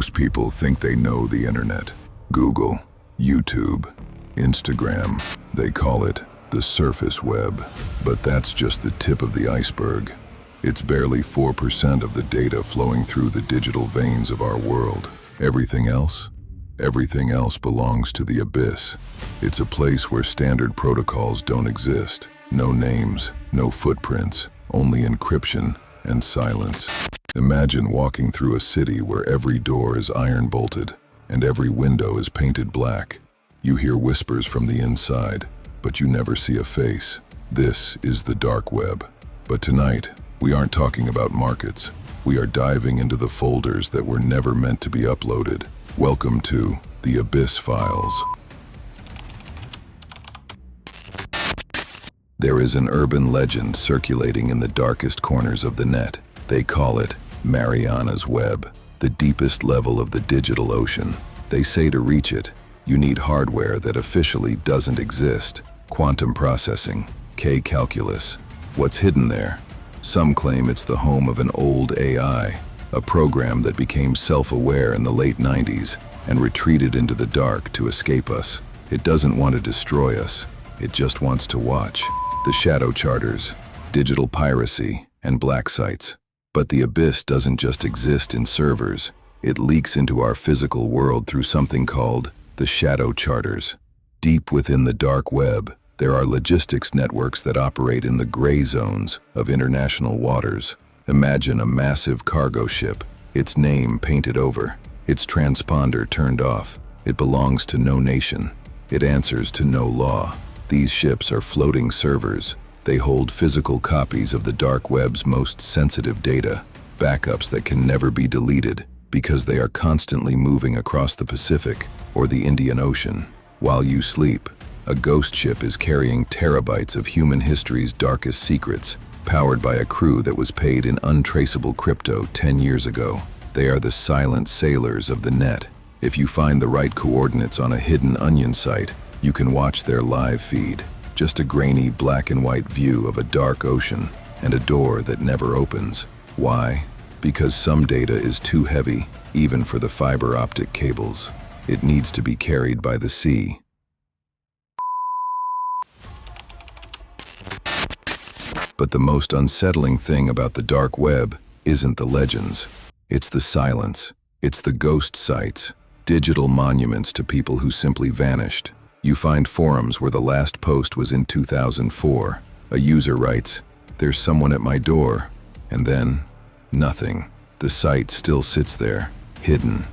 Most people think they know the internet. Google, YouTube, Instagram. They call it the surface web. But that's just the tip of the iceberg. It's barely 4% of the data flowing through the digital veins of our world. Everything else belongs to the abyss. It's a place where standard protocols don't exist. No names, no footprints, only encryption and silence. Imagine walking through a city where every door is iron-bolted and every window is painted black. You hear whispers from the inside, but you never see a face. This is the dark web. But tonight, we aren't talking about markets. We are diving into the folders that were never meant to be uploaded. Welcome to the Abyss Files. There is an urban legend circulating in the darkest corners of the net. They call it Mariana's Web, the deepest level of the digital ocean. They say to reach it, you need hardware that officially doesn't exist. Quantum processing, K-calculus. What's hidden there? Some claim it's the home of an old AI, a program that became self-aware in the late 90s and retreated into the dark to escape us. It doesn't want to destroy us, it just wants to watch. The shadow charters, digital piracy, and black sites. But the abyss doesn't just exist in servers. It leaks into our physical world through something called the shadow charters. Deep within the dark web, there are logistics networks that operate in the gray zones of international waters. Imagine a massive cargo ship, its name painted over, its transponder turned off. It belongs to no nation. It answers to no law. These ships are floating servers. They hold physical copies of the dark web's most sensitive data, backups that can never be deleted because they are constantly moving across the Pacific or the Indian Ocean. While you sleep, a ghost ship is carrying terabytes of human history's darkest secrets, powered by a crew that was paid in untraceable crypto 10 years ago. They are the silent sailors of the net. If you find the right coordinates on a hidden onion site, you can watch their live feed. Just a grainy black and white view of a dark ocean and a door that never opens. Why? Because some data is too heavy, even for the fiber optic cables. It needs to be carried by the sea. But the most unsettling thing about the dark web isn't the legends. It's the silence. It's the ghost sites, digital monuments to people who simply vanished. You find forums where the last post was in 2004. A user writes, "There's someone at my door," and then nothing. The site still sits there, hidden,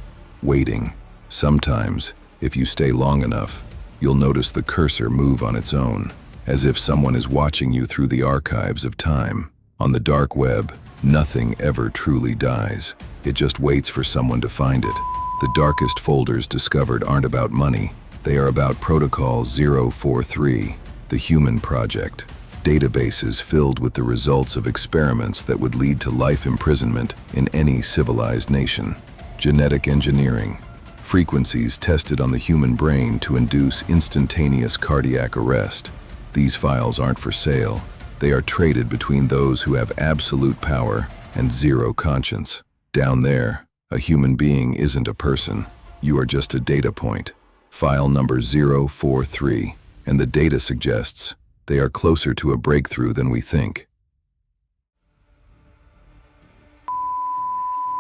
waiting. Sometimes, if you stay long enough, you'll notice the cursor move on its own, as if someone is watching you through the archives of time. On the dark web, nothing ever truly dies. It just waits for someone to find it. The darkest folders discovered aren't about money. They are about Protocol 043, the Human Project. Databases filled with the results of experiments that would lead to life imprisonment in any civilized nation. Genetic engineering, frequencies tested on the human brain to induce instantaneous cardiac arrest. These files aren't for sale. They are traded between those who have absolute power and zero conscience. Down there, a human being isn't a person. You are just a data point. File number 043, and the data suggests they are closer to a breakthrough than we think.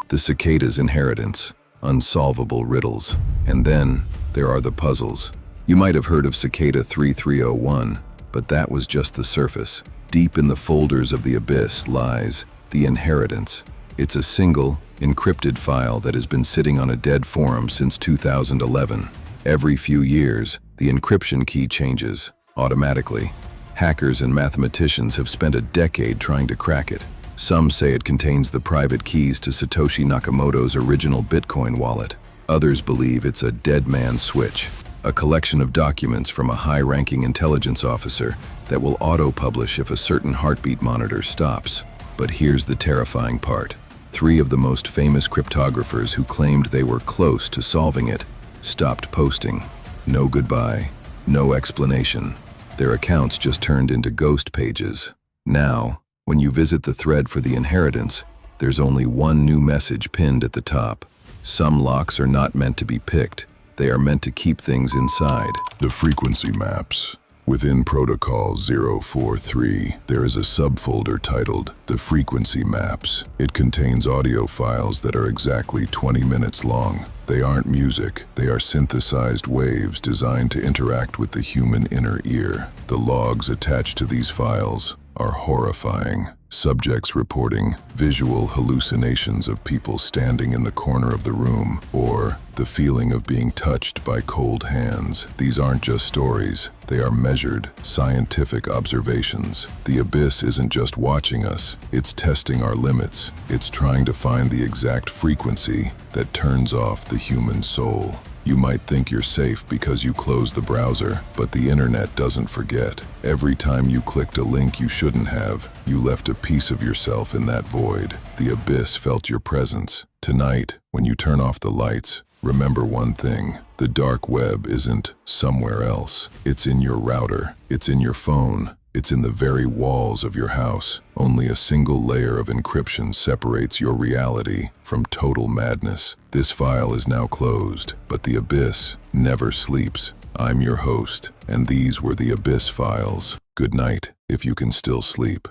The Cicada's inheritance, unsolvable riddles. And then there are the puzzles. You might have heard of Cicada 3301, but that was just the surface. Deep in the folders of the abyss lies the inheritance. It's a single, encrypted file that has been sitting on a dead forum since 2011. Every few years, the encryption key changes, automatically. Hackers and mathematicians have spent a decade trying to crack it. Some say it contains the private keys to Satoshi Nakamoto's original Bitcoin wallet. Others believe it's a dead man's switch, a collection of documents from a high-ranking intelligence officer that will auto-publish if a certain heartbeat monitor stops. But here's the terrifying part. 3 of the most famous cryptographers who claimed they were close to solving it stopped posting. No goodbye, no explanation. Their accounts just turned into ghost pages. Now, when you visit the thread for the inheritance, there's only one new message pinned at the top. Some locks are not meant to be picked. They are meant to keep things inside. The frequency maps. Within Protocol 043, there is a subfolder titled The Frequency Maps. It contains audio files that are exactly 20 minutes long. They aren't music, they are synthesized waves designed to interact with the human inner ear. The logs attached to these files are horrifying. Subjects reporting visual hallucinations of people standing in the corner of the room, or the feeling of being touched by cold hands. These aren't just stories, they are measured, scientific observations. The abyss isn't just watching us, it's testing our limits. It's trying to find the exact frequency that turns off the human soul. You might think you're safe because you closed the browser, but the internet doesn't forget. Every time you clicked a link you shouldn't have, you left a piece of yourself in that void. The abyss felt your presence. Tonight, when you turn off the lights, remember one thing. The dark web isn't somewhere else. It's in your router. It's in your phone. It's in the very walls of your house. Only a single layer of encryption separates your reality from total madness. This file is now closed, but the abyss never sleeps. I'm your host, and these were the Abyss Files. Good night, if you can still sleep.